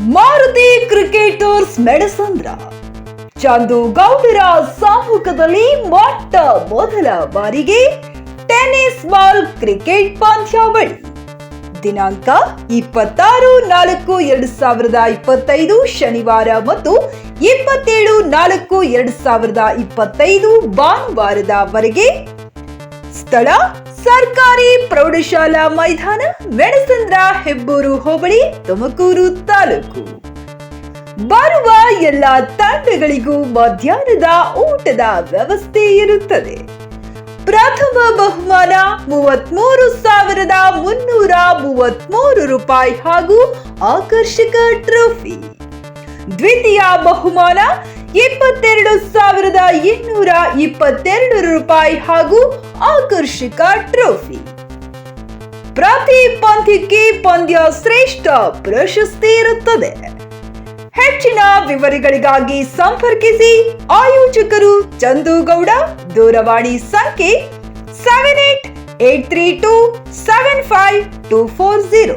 Maruti cricketers ಮೆಡಸಂದ್ರ Chandu ಗೌಡರ ಸಮ್ಮುಖದಲ್ಲಿ ಮೊಟ್ಟ ಮೊದಲ ಬಾರಿಗೆ ಟೆನ್ನಿಸ್ ಬಾಲ್ ಕ್ರಿಕೆಟ್ ಪಂದ್ಯಾವಳಿ. ದಿನಾಂಕ 26/4/2025 ಶನಿವಾರ ಮತ್ತು 27/4/2025 ಭಾನುವಾರದವರೆಗೆ. ಸ್ಥಳ ಸರ್ಕಾರಿ ಪ್ರೌಢಶಾಲಾ ಮೈದಾನ, ಮೆಣಸಂದ್ರ, ಹೆಬ್ಬೂರು ಹೋಬಳಿ, ತುಮಕೂರು ತಾಲೂಕು. ಬರುವ ಎಲ್ಲ ತಂಡಗಳಿಗೂ ಮಧ್ಯಾಹ್ನದ ಊಟದ ವ್ಯವಸ್ಥೆ ಇರುತ್ತದೆ. ಪ್ರಥಮ ಬಹುಮಾನ 33,333 ರೂಪಾಯಿ ಹಾಗೂ ಆಕರ್ಷಕ ಟ್ರೋಫಿ. ದ್ವಿತೀಯ ಬಹುಮಾನ 22,822 ರೂಪಾಯಿ ಹಾಗೂ ಆಕರ್ಷಕ ಟ್ರೋಫಿ. ಪ್ರತಿ ಪಂದ್ಯಕ್ಕೆ ಪಂದ್ಯ ಶ್ರೇಷ್ಠ ಪ್ರಶಸ್ತಿ ಇರುತ್ತದೆ. ಹೆಚ್ಚಿನ ವಿವರಗಳಿಗಾಗಿ ಸಂಪರ್ಕಿಸಿ ಆಯೋಜಕರು ಚಂದು ಗೌಡ. ದೂರವಾಣಿ ಸಂಖ್ಯೆ 7883275240.